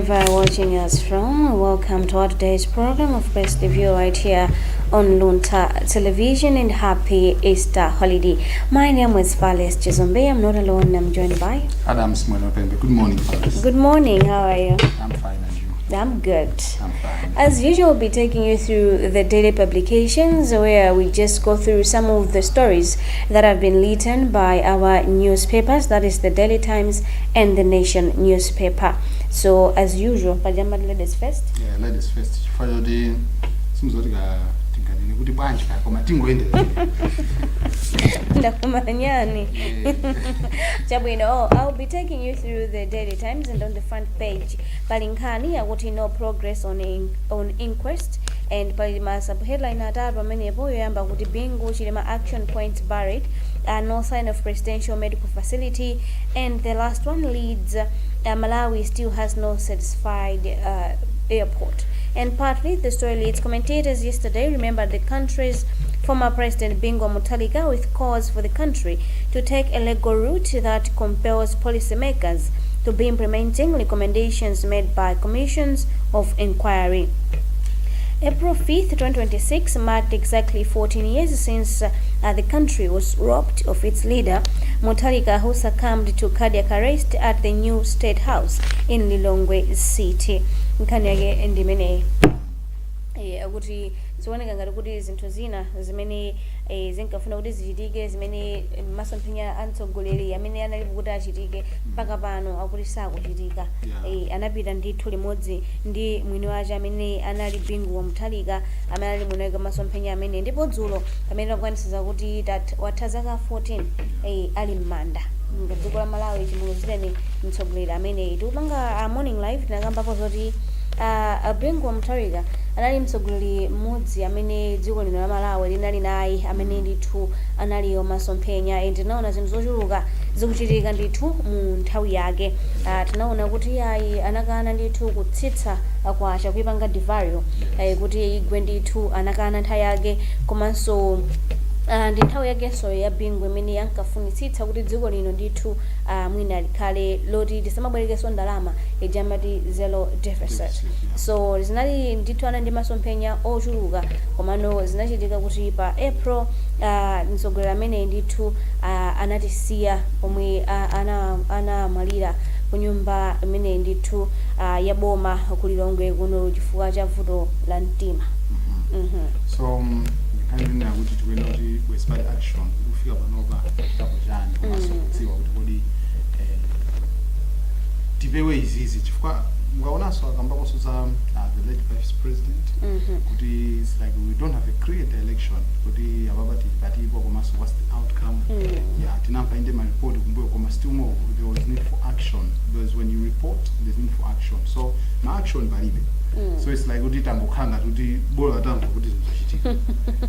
wherever you're watching us from, welcome to our today's program of Best View right here on Luntha Television and happy Easter holiday. My name is Vales Chizombe. I'm not alone, I'm joined by Adam Smolopembe. Good morning, Vales. Good morning, how are you? I'm fine, and you? I'm good. I'm fine. As usual, we'll be taking you through the daily publications where we just go through some of the stories that have been written by our newspapers, that is the Daily Times and the Nation newspaper. So as usual, Pajama, ladies first. Yeah, ladies first. For your day, seems like kuti bwanji koma tingoende. Ndakumanyani. Chabwino, I'll be taking you through the Daily Times, and on the front page palinkani akuti no progress on inquest, and palima sub headline atatu amenepo yoyamba kuti bingu chilima action points buried, no sign of presidential medical facility, and the last one leads Malawi still has no satisfied airport. And partly the story leads commentators yesterday remembered the country's former President Bingu Mutharika with cause for the country to take a legal route that compels policymakers to be implementing recommendations made by commissions of inquiry. April 5th, 2026 marked exactly 14 years since the country was robbed of its leader, Mutharika, who succumbed to cardiac arrest at the new State House in Lilongwe City. Nkanyage ndimene akuti ziwoneka ngati kuti zinthu zina zimene zinkafuna kuti zichitike zimene masomphenya atsogoleri amene analipo kuti achitike mpaka pano akuti sakuchitika. Anapita ndithu limodzi ndi mwini wace amene anali Bingu Mutharika amene ali mwini wake masomphenya amene, ndipo dzulo amene akwanisiza kuti watha zaka 14 ali m'manda ngadziko la Malawi chimuluzireni mtsogoleri amene tikupanga morning live tinakambapo zoti Bingu Mutharika anali mtsogoleri mmodzi amene dziko lino la Malawi linali naye amene ndithu analiyo masomphenya, and tinaona zinthu zochuluka zikuchitika ndithu mu nthawi yake. Tinaona kuti ayi anakana ndithu kutsitsa kwacha kuipanga divario kuti igwe ndithu anakana nthawi yake, komanso ndi nthawi yakenso ya Bingu imene yankafunitsitsa kuti dziko lino ndithu mwina likhale loti tisamabwerekenso ndalama ijamati zero deficit. So zinali ndithu ana ndi masomphenya ochuluka, komano zinachitika kuti pa April mtsogoleri amene ndithu anatisiya pomwe anamwalira ku nyumba imene ndithu ya boma ku Lilongwe kuno chifukwa cha vuto la mtima. So kanina kuti tikwena kuti western action kufika panopa tapojani komanso kudziwa kuti kodi tipewe izizi chifukwa mukaonanso akambakonso za the late vice president kuti it's like we don't have a clear direction kuti apapa tipatipo komanso what's the outcome. Tinamva inde maripoti kumbuyo koma still more there was need for action, because when you report there's need for action, so ma action palibe. So it's like kuti tangokhanga kuti bora tamva kuti zizochitika.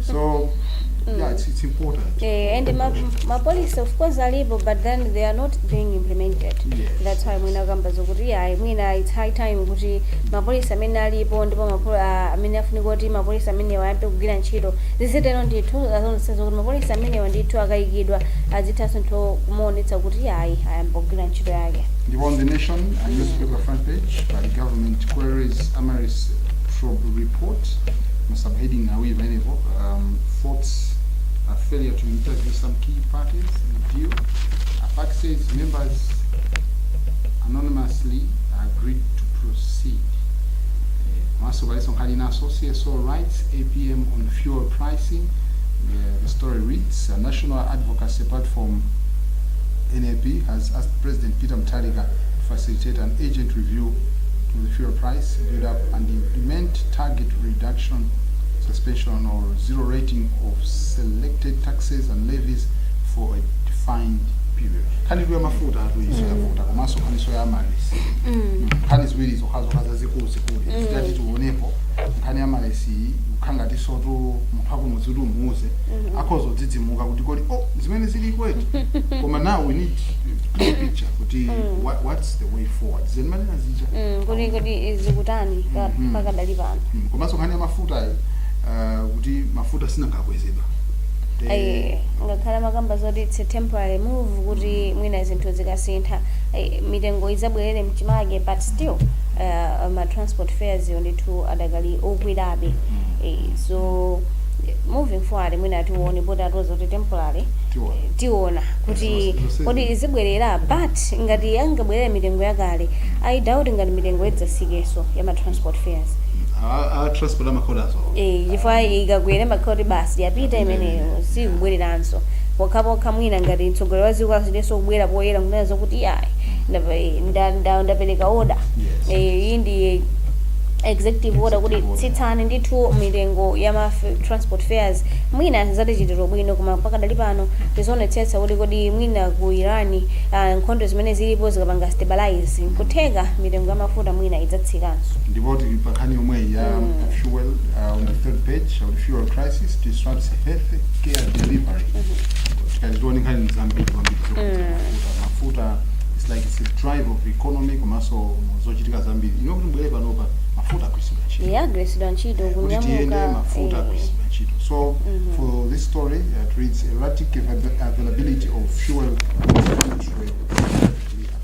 So it's important. And my police of course are able, but then they are not being implemented. That's why mwina kamba zokuti mwina it's high time kuti ma police amene alipo ndipo amene afunika kuti ma police amene wayambe kugwira ntchito zisitero ndithu azonsezo kuti ma police amene wandithu akayikidwa azithaso ntho kumaonetsa kuti ayambe kugwira ntchito yake. On the Nation newspaper front page, by the government queries Amaris probe report, subheading thoughts a failure to interview some key parties in the deal. Fact says members anonymously agreed to proceed. Maso Balisong Kalina CSO writes APM on fuel pricing. The story reads, a national advocacy platform NAP has asked President Peter Mutharika to facilitate an urgent review to the fuel price build up and implement target reduction, suspension or zero rating of selected taxes and levies for a defined period. Kani kuya mafuta atu iso ya futa komanso kani so ya malesi. Kani ziwili zokaza zikulu zitati tuonepo kani ya malesi ukanga tisoto mpako muzulu muuze akozo dzidzimuka kuti kodi zimene zili kwetu. Koma now we need clear picture kuti what's the way forward. Zenimani nazija. Kodi zikutani paka dali pano. Komanso kani ya mafuta kuti mafuta sina ngakwezedwa. Ngakhala makamba zoti it's a temporary move kuti mwina zinthu zikasintha mitengo izabwerere mchimake, but still ma transport fares ndithu adagali okwerabe. So moving forward mwina tione boda tozo kuti temporary tiona kuti kodi izibwerera, but ngati angabwerera mitengo yakale I doubt ngati mitengo idzasikeso ya ma transport fares. Transport amakhodazo Chifukwa ikakwera makhoti basi yapita imeneyo sikubwereranso pokhapokha mwina ngati mtsogoleri wa dziko azileso kubwera poyera kunena zokuti yayi ndapereka order iyi ndi executive order kuti tsitsani ndithu mitengo ya ma transport fares. Mwina zatichitira bwino koma pakadali pano tizonetsetsa kuti kodi mwina ku Iran nkhondo zimene zilipo zikapanga stabilize kutheka mitengo ya mafuta mwina idzatsikanso. Ndipoti pakhani yomwe ya fuel on the third page of the fuel crisis disrupts health care delivery. Tikazitioni nkhani zambiri mafuta it's like it's a drive of economy komanso zochitika zambiri inokuti mbwere panopa mafuta akuisidwa ntchito. Agresidwa ntchito kunyamuka mafuta akuisidwa ntchito. So for this story it reads erratic availability of fuel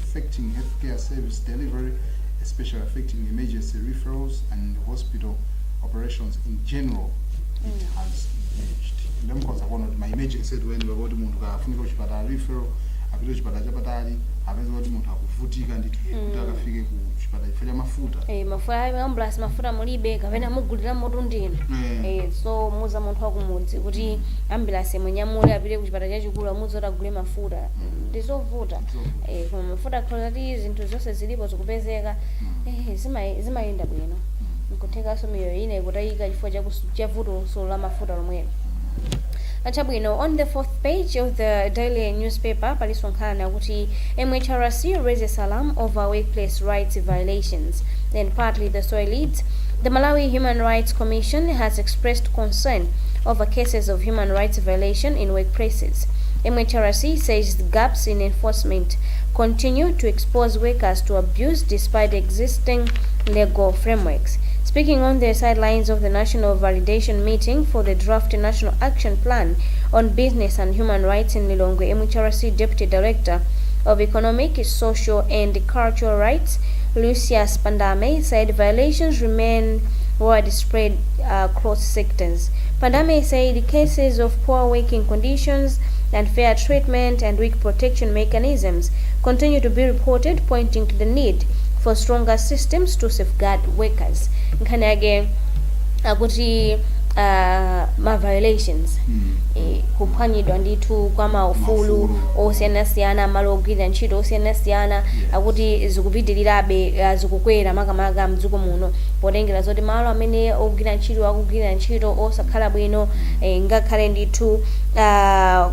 affecting healthcare service delivery, especially affecting emergency referrals and hospital operations in general. It has emerged. Ndemukhoza kuona kuti ma emergency when baboti munthu kafunika kuchipatala referral apita kuchipatala chapatali apeza kuti munthu akuvutika ndithu kuti akafike ku chipatala chifukwa cha mafuta. Mafuta ambulance mafuta mulibe kapena mugulira moto ndino. So muza munthu wakumudzi kuti ambulance mwenyamule apite ku chipatala chachikulu amuzoti agule mafuta ndizovuta. Koma mafuta kuti zinthu zonse zilipo zikupezeka zimayenda bwino. Nkuthekaso miyoyo ine kutayika chifukwa cha vuto la mafuta lomwelo. Achabwino, on the fourth page of the daily newspaper, palisonkhana kuti MHRC raises alarm over workplace rights violations. Then partly the story leads, the Malawi Human Rights Commission has expressed concern over cases of human rights violation in workplaces. MHRC says the gaps in enforcement continue to expose workers to abuse despite existing legal frameworks. Speaking on the sidelines of the National Validation Meeting for the draft National Action Plan on Business and Human Rights in Lilongwe, MHRC Deputy Director of Economic, Social and Cultural Rights, Lucius Pandame, said violations remain widespread across sectors. Pandame said cases of poor working conditions, unfair treatment and weak protection mechanisms continue to be reported, pointing to the need for stronger systems to safeguard workers. Nkhani yake akuti ma violations kuphwanyidwa ndithu kwa maufulu osiyanasiyana malo ogwirira ntchito osiyanasiyana akuti zikupitirirabe zikukwera makamaka mdziko muno potengera zoti malo amene ogwirira ntchito akugwirira ntchito osakhala bwino ngakhale ndithu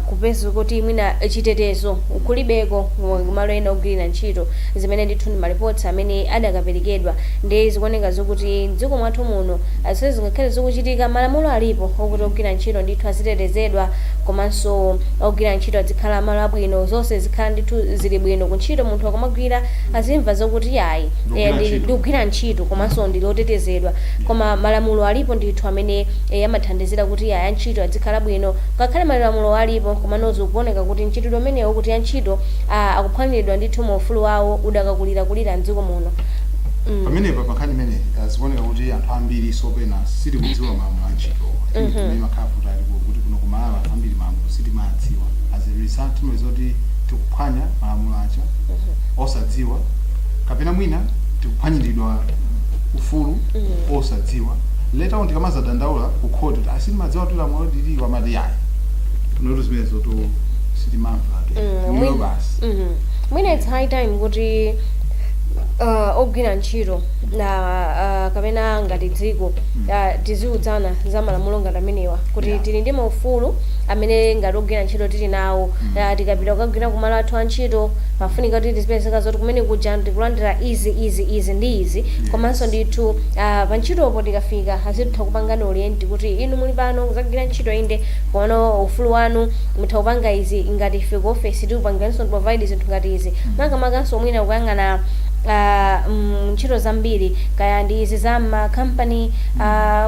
kupeza kuti mwina chitetezo kulibeko malo ena ogwirira ntchito zimene ndithu ndi maripoti amene adakaperekedwa ndi zikuoneka zokuti mdziko mwathu muno azonse zingakhale zikuchitika malamulo alipo okuti ogwirira ntchito ndithu azitetezedwa komanso ogwirira ntchito azikhala malo abwino zonse zikhala ndithu zili bwino kuntchito munthu akamagwira azimva zokuti yayi ndikugwira ntchito komanso ndili otetezedwa koma malamulo alipo ndithu amene amathandizira kuti yayi antchito azikhala bwino ngakhale malamulo alipo komano zikuoneka kuti ntchito umenewo kuti antchito akuphwanyidwa ndithu maufulu wawo udakakulira mdziko muno. Pamenepa pakhani mene zikuoneka kuti anthu ambiri sopena sili kudziwa malamulo antchito ine makhafuta alipo kuti kuno kumalawa ambiri malamulo sili madziwa as a result mezoti tikuphwanya malamulo acha osadziwa kapena mwina tikuphwanyiridwa ufulu osadziwa later on tikamaza dandaula ku court kuti asili madziwa kuti lamulo lili wa mali yayi kunoto zimene zoto sili mamva mwino basi mwina it's high time kuti ogwira ntchito na kapena ngati dziko tiziudzana za malamulo ngati amenewa kuti tili ndi maufulu amene ngati ogwira ntchito tili nawo tikapita kukagwira kumalo athu antchito pafunika kuti tizipezeka zoti kumene kuja tikulandira izi ndi izi komanso ndithu pa ntchitopo tikafika azitha kupangani orienti kuti inu muli pano kuzagwira ntchito inde komano ufulu wanu mutha kupanga izi ngati ife ku office tikupanganiso provide zinthu ngati izi makamakaso mwina kuyang'ana ntchito zambiri kaya ndi izi za company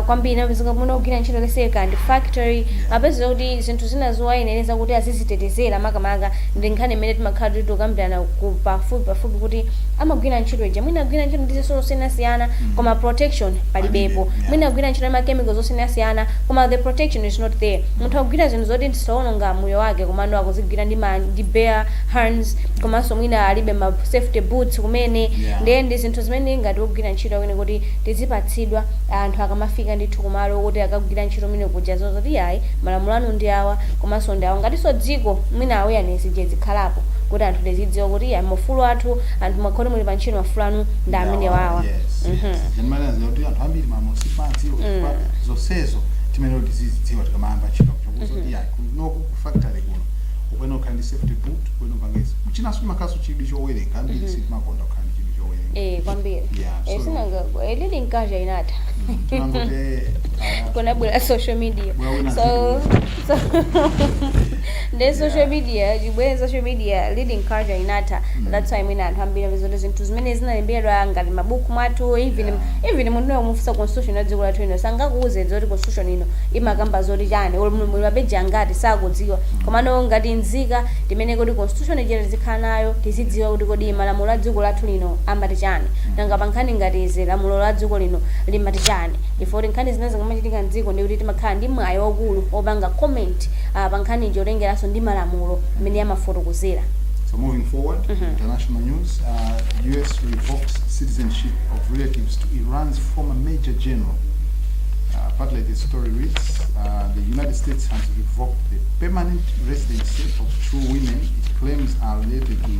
kwambiri napezeka muno kugwira ntchito leseka ndi factory apeza kuti zinthu zina zowayenera kuti azizitetezera makamaka ndi nkhani imene timakhala tikambirana pafupi kuti amagwira ntchito ija mwina agwira ntchito ndi zisolo zosiyanasiyana koma protection palibepo mwina agwira ntchito ndi chemicals zosiyanasiyana koma the protection is not there munthu akugwira zinthu zoti ndisaononga moyo wake komano akuzigwira ndi bare hands komanso mwina alibe ma safety boots kumene ndiye ndi zinthu zimene ngati wogwira ntchito kwene kuti tizipatsidwa anthu akamafika ndithu kumalo kuti akagwira ntchito mwina kuja zoti ayi malamulo anu ndi awa komanso ndi awa ngatinso dziko mwina awareness je zikhalapo kuti anthu tizidziwa kuti ya mafulu athu anthu makhoti muli pa ntchito mafulu anu ndi amene wawa jenimaliza kuti anthu ambiri mamosipadziwa zonsezo timene tizidziwa tikamayamba ntchito kuti ya kunoku kufactory kuno ukwena ukhala ndi safety boot ukwena upangezi kuchinaso makaso chidwi chowerenga ambiri sitimakonda kukhala ndi chidwi chowerenga kwambiri sinanga lili nkaja inatha kunabwera social media so the social media chibwera social media leading culture inatha that's why mwina anthu ambiri amazoti zinthu zimene zinalembedwa ngati mabuku mwathu even munthu umufunsa constitution ya dziko lathu ino sangakuuze zoti constitution ino imakamba zoti chani olo muli mapeji angati sakudziwa komano ngati nzika timene kuti constitution ija tizikhala nayo tizidziwa kuti kodi malamulo a dziko lathu lino amati chani nanga pankhani ngati izi lamulo la dziko lino limati chani ifoti nkhani zina zingamachitika mdziko ndi kuti timakhala ndi mwayi wakulu opanga comment pankhani ija otengeranso ndi malamulo amene amafotokozera. So moving forward, international news, US revokes citizenship of relatives to Iran's former Major General. Partly the story reads, the United States has revoked the permanent residency of two women it claims are related to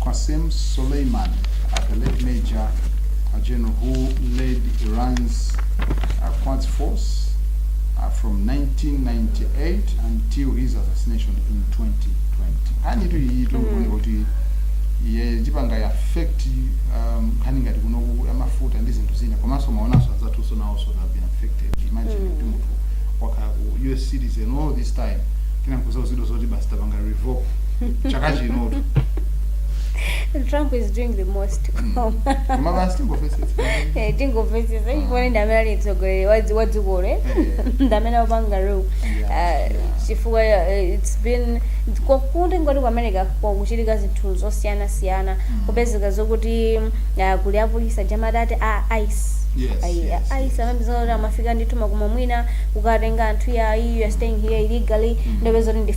Qasem Soleimani, the late Major General who led Iran's Quds Force from 1998 until his assassination in 2020. Kani tu kuti jipanga affect kani ngati kuno amafuta ndi zinthu zina komanso maonaso azathuso nawonso have been affected. Imagine kuti munthu waka US citizen all this time kina nkuza zido zoti basi tabanga revoke chaka chinotu. Trump is doing the most. Mama still go face it. Tingo face it. When the American tsogole wadzikole ndamena bangaru chifukwa it's been kuti ngoti ku America kuchitika zinthu zosiyana kupezeka zokuti kuli apolisi jamadati ICE ICE amabizona amafika ndithu makuma mwina kukatenga anthu ya you are staying here illegally ndepeza kuti ndi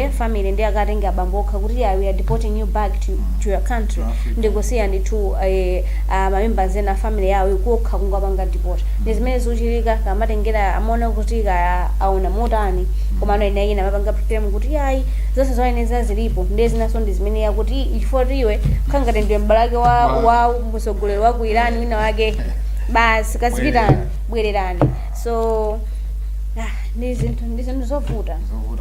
family ndi akatenga abamboka kuti we are deporting you back to your country ndikusiya ndithu mamembers ena family yawo ikukha kungapanga deport ndi zimene zochitika kamatengera amaona kuti aona motani komano ina mapanga prepare kuti ayi zonse zoyeneza zilipo ndi zinaso ndi zimene yakuti ifotiwe khangati ndiye mbalake wa msogolero wa ku Iran wina wake basi kasipitani bwererani so ndizinthu zovuta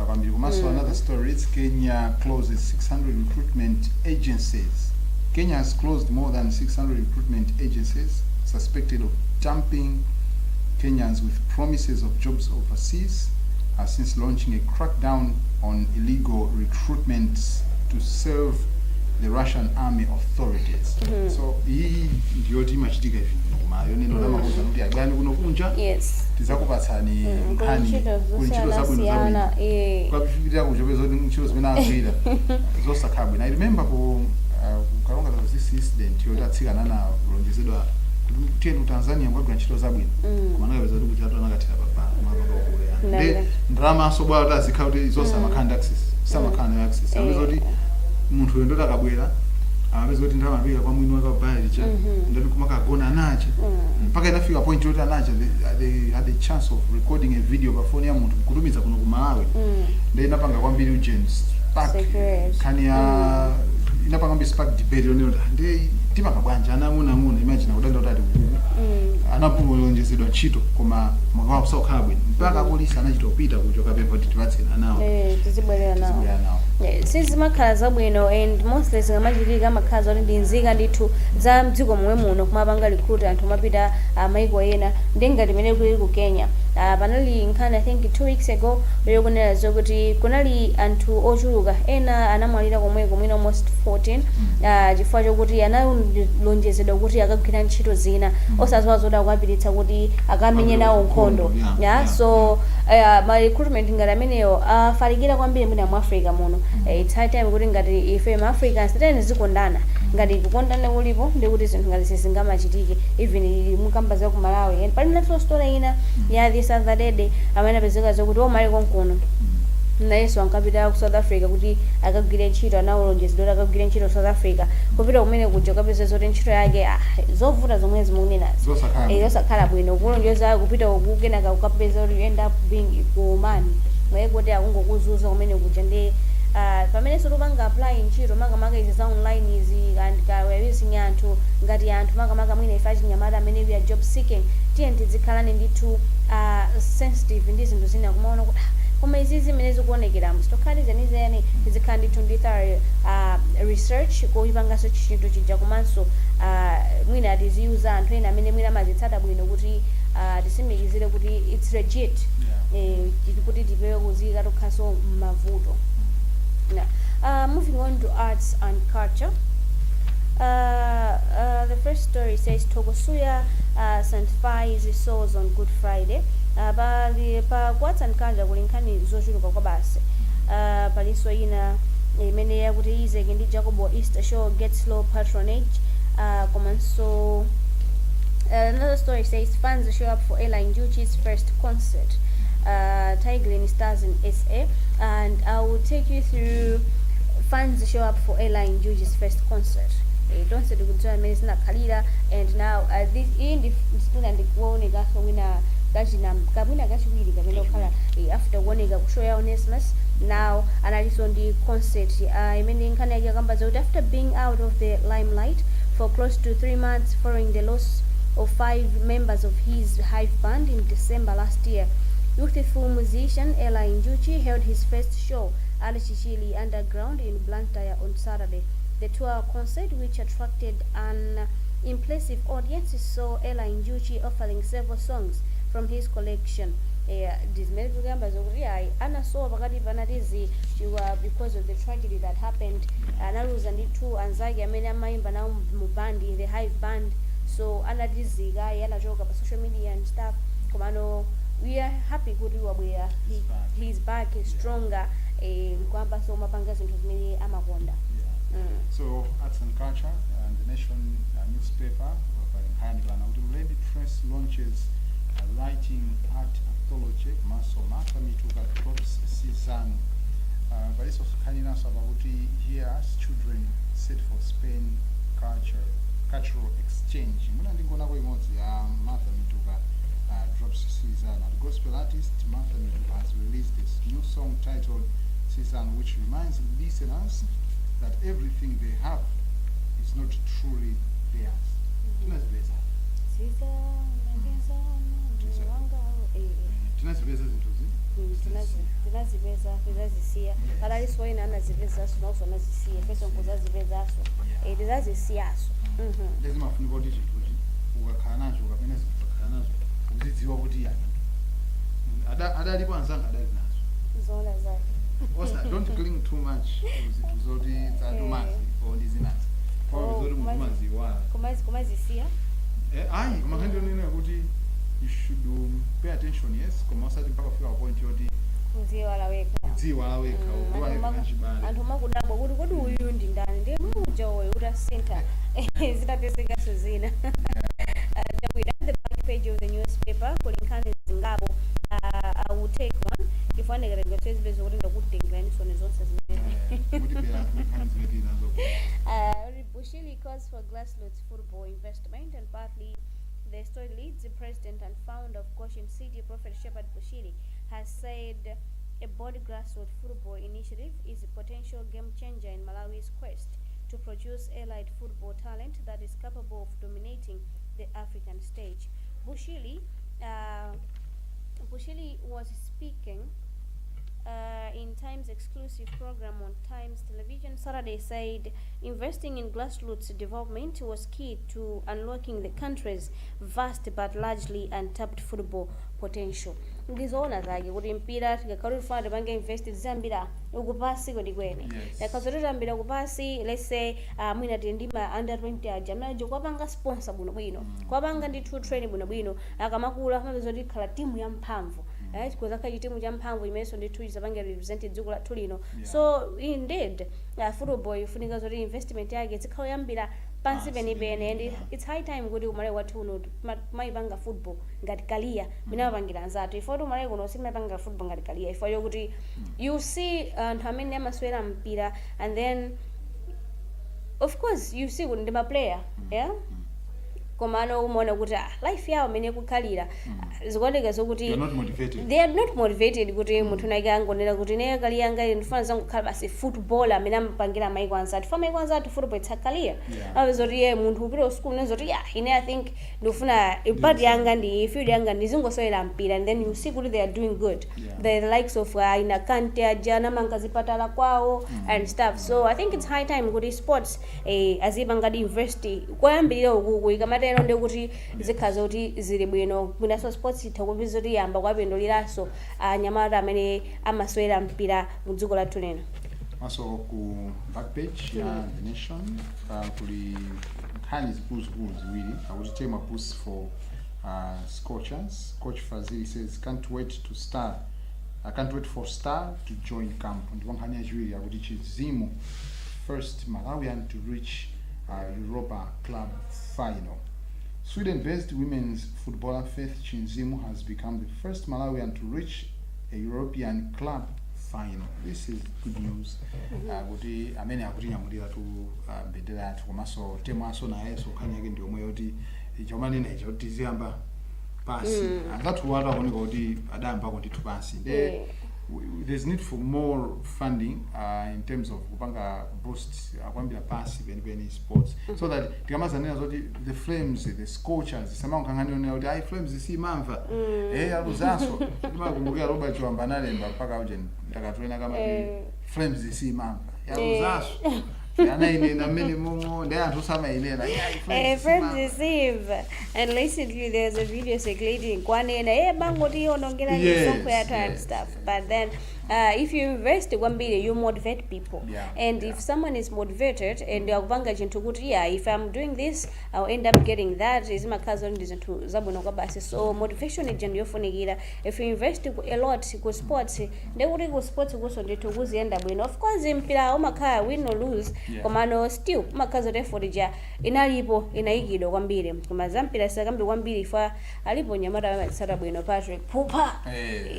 kwambiri komanso another story it's Kenya closes 600 recruitment agencies. Kenya has closed more than 600 recruitment agencies suspected of dumping Kenyans with promises of jobs overseas since launching a crackdown on illegal recruitments to serve the Russian army authorities. So hii ndio timachitika hivi mayo neno lama kuza kuti agani kuno kunja tizakupatsani nkhani kunchito zabwino kwa kufikira kuchopeza kuti nchito zimene azira zosakhabwe. Na I remember ku kalonga za this incident yotatsikana na lonjezedwa kuti tiyeni Tanzania ngagwa nchito zabwino komana kapeza kuti kuti atanakatira papa mababa okule ndi drama asobwa atazikhala kuti zosa makanda access samakanda access ambezo kuti munthu yendota kabwera ambezo kuti ndamapika kwa mwini wakabaya licha ndati kumakagona nacha mpaka inafika point yoti anacha they had the chance of recording a video pa phone ya munthu kutumiza kuno ku Malawi ndi inapanga kwambiri urgent spark kani ya inapanga kwambiri spark debate yonero ndi timakabwanja anang'una imagine kudanda utati anapulonjezedwa ntchito koma mwakawa kusakhala bwino mpaka polisi anachitopita kuchoka pepa kuti tipatsena nawo tizibwerera nawo sizimakhala zabwino and mostly zingamachitika amakhala zoti ndi nzika ndithu za mdziko momwe muno kumapanga recruit anthu amapita maiko ena ndi ngati imene kuli ku Kenya panali nkhani I think 2 weeks ago yokunena zokuti kunali anthu ochuluka ena anamwalira komweko mwina almost 14 chifukwa chokuti analonjezedwa kuti akagwira ntchito zina osaziwa zoti akuapiritsa kuti akamenye nawo nkhondo so ma recruitment ngati ameneyo afalikira kwambiri mwina mu Africa muno it's high time kuti ngati ife ma Africans tene zikondana ngati kukondana kulipo ndikuti zinthu ngati sizingamachitike even mukamba za ku Malawi and pali naso story ina ya this other day amene apezeka zokuti omali konkono nayeso ankapita ku South Africa kuti akagwire ntchito anawolonjezedwa akagwire ntchito South Africa kupita kumene kuja kapeza zoti ntchito yake zovuta zomwe zimunenazo zosakhala bwino kulonjeza kupita kukenaka kukapeza kuti end up being kuomani mwaye kuti akungokuzuza kumene kuja ndi pamene sotopanga apply ntchito makamaka izi za online izi and kawayawisi anthu ngati anthu makamaka mwina ife achinyamata amene we are job seeking tiye tizikhalani ndithu sensitive ndi zinthu zina kumaona kuti koma izi zimene zikuonekera msitokhali zenizeni zikhala ndithu ndithari research kuipanganso chinthu chija komanso mwina tiziuza anthu ena amene mwina amazitsata bwino kuti tisimikizire kuti it's legit kuti tipewe kuzika tokhaso mavuto. Moving on to arts and culture. The first story says Togosuya sanctifies his souls on Good Friday. Pa arts and culture kulinkani zochuluka kwa basi. Paliso ina imene yakuti Isaac ndi Jacobo Easter show gets low patronage. Komanso another story says fans show up for Ella Njuchi's first concert. Tigrin stars in SA, and I will take you through fans show up for Ella Njuchi's first concert. Don't say the good time is not Kalida, and now this in the school and the one got winner Gajinam Kabuna Gashwili Kabino after one show Onesmus. Now analysis on the concert. I mean Kanaga Gambazod after being out of the limelight for close to 3 months following the loss of 5 members of his Hive band in December last year. Youthful musician Ella Njuchi held his first show at Chichili Underground in Blantyre on Saturday. The tour concert, which attracted an impressive audience, saw Ella Njuchi offering several songs from his collection. Because of the tragedy that happened, two anzagi amene amaimba na mubandi the Hive band, so anadiziga yana joga pa social media and stuff. Komano we are happy good where he's back stronger kwamba so mapanga zinthu zimene amakonda. So arts and culture and the Nation newspaper Uledi Press launches a writing art anthology Masoma Kamituka drops season. But it's also kind enough about here as children set for Spain cultural exchange. Muna ndingona kwa imodzi ya Martha Mituka drops season. The gospel artist Martha Mituka has released this new song titled Season, which reminds listeners that everything they have is not truly theirs. Tinaziveza tizazisiya kalaliso ina anazivezaso nauso anazisiya feso nkuzazivezaso tizazisiyaso lazima funeka kuti chinthuchi ukakhala nacho kapena ukakhala nazo uzidziwa kuti yani adalipo anzanga adali nazo zola zake. Don't cling too much to zoti tsatumazi or ndizinazi zoti mukumaziwala kumazisiya ayi koma nkhani yonena kuti you should pay attention, yes, koma usati mpaka kufika point yoti kudziwala weka anthu makudabwa kuti kodi uyu ndi ndani ndiye muja uyu utasintha zitatesekaso zina. The back page of the newspaper kulinkhani zingapo I will take one ifanekera ngatezibeza kuti ndakutengera sone zonse zimene Bushili calls for grassroots football investment, and partly the story leads the president and founder of Goshen City, Prophet Shepherd Bushili, has said a bold grassroots football initiative is a potential game changer in Malawi's quest to produce allied football talent that is capable of dominating the African stage. Bushili was speaking in Times exclusive program on Times Television Saturday, said investing in grassroots development was key to unlocking the country's vast but largely untapped football potential. Ndizoona zake kuti mpira tikakhala tifuna tipange invest zambira ukupasi kodi kwene yakazotera mbira kupasi, let's say mwina tindima under 20 aja mnajo kwapanga sponsor bwino kwapanga ndi two train bwino akamakula amazo kuti khala timu ya mphamvu because akali timu cha mphamvu imenso ndithu izapange represent dziko lathu lino. So indeed football ifunika zoti investment yake zikhala yambira pansi penipene, and it's high time kuti umale wathu uno maipanga football ngati career minapangira anzathu ifo kuti umale kuno simapanga football ngati career ifo yokuti you see anthu amene amaswera mpira and then of course you see kuti ndi ma player komano umaona kuti life yawo amene kukhalira zikuoneka zokuti they are not motivated kuti munthu naike angonera kuti ne kali yanga ndifuna zangu khala basi football amene amapangira maiko anzathu fa maiko anzathu football it's a career zoti ye munthu upita usiku nezoti ine I think ndifuna part yanga ndi field yanga ndizingosewera mpira, and then you see kuti they are doing good, the likes of ina Kante ajana mangazipatala kwawo and stuff. So I think it's high time kuti sports azipanga university kwayambirira ukuku ikamata eno ndekuti zikhaza kuti zili bwino mwinaso sports itakupiza kuti yamba kwapinduliraso anyamata amene amaswera mpira mu dziko lathu lino. Also ku back page ya The Nation kuli nkhani zikulu ziwiri akuti tema boost for Scorchers. Coach Fazili says can't wait for Star to join camp. Ndipo nkhani yachiwiri akuti Chizimu first Malawian to reach Europa Club final. Sweden-based women's footballer Faith Chinzimu has become the first Malawian to reach a European club final. This is good news. Kuti amene akutinyamulira tu bendera yathu komanso temaso nayenso khani yake ndi omwe yoti chomani necho kuti ziyamba pasi angathu watu akuoneka kuti adayamba kuti pasi. There's need for more funding in terms of kupanga boost akwambira pasi penipeni sports so that tikamazanena zoti the Flames, the Scorchers samankang'anira kuti ai Flames simamva aluzaso timakumbukira Robert Chiwamba analemba mpaka uje ndakatwena kama Flames simamva aluzaso friends receive. And recently there's a video circulating kwanena bangoti onongera software and stuff, but then if you invest kwambiri you motivate people, and if someone is motivated and akupanga chinthu kuti if I'm doing this I'll end up getting that is makazo ndi zinthu zabwino kwa basi. So motivation ijendo yofunikira. If you invest a lot ku sports ndekuti ku sports kuso ndithu kuzienda bwino. Of course mpira umakhala win or lose komano still makazo effort ja inalipo inaikidwa kwambiri koma zampira sakambi kwambiri fa alipo nyamata amatsata bwino Patrick Pupa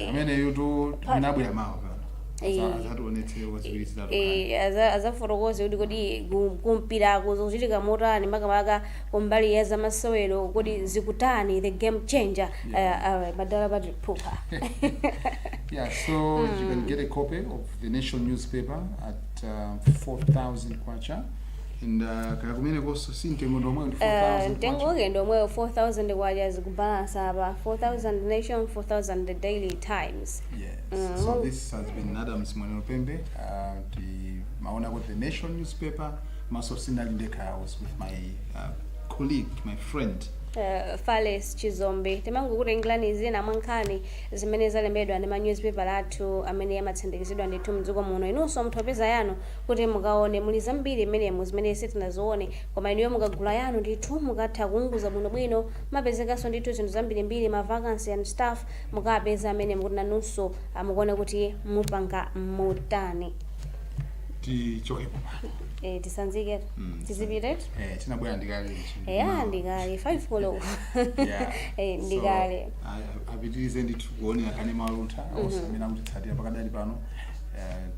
amene yutu tinabwera mawa azafotokoze kuti kodi kumpira kuzochitika motani makamaka kumbali ya zamasewero kodi zikutani, the game changer madala Patrick Pupa. So you can get a copy of the Nation newspaper at 4,000 kwacha. And kakumene koso sintengo ndomwe 4,000 tengo ndomwe 4,000 kwacha zikubalance apa 4,000 Nation, 4,000 the Daily Times. So this has been Adams Mwenopembe. Maona with the Nation newspaper. Maso Sinalindeka. I was with my colleague, my friend Fales Chizombe. Temangu kuti England zina mwankani zimene zalembedwa ndi ma newspaper athu amene amatsendekezedwa ndithu mdziko muno. Inunso mthopeza yanu kuti mukaone muli zambiri imene zimene sitinazoone koma iniyo mukagula yanu ndithu mukatha kuunguza bwinobwino mapezekanso ndithu zinthu zambirimbiri ma vacancy and stuff mukapeza amene mukuti nanunso mukuone kuti mupanga motani. Tichoke tisanzike tizipite tinabwera ndikale ndikale 5 kolo ndikale apitirize ndithu kuonera kane Luntha osamena kuti tsatira pakadali pano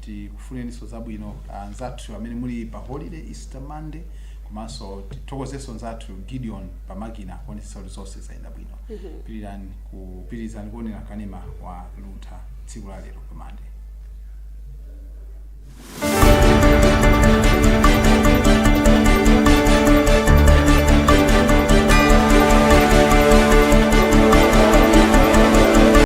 tikufuneniso zabwino anzathu amene muli pa holiday Easter Monday komanso tithokozeso nzathu Gideon pamakina kuonesa resources aina bwino pirizani kuonera kanema wa Luntha tsiku la lero pa Monday.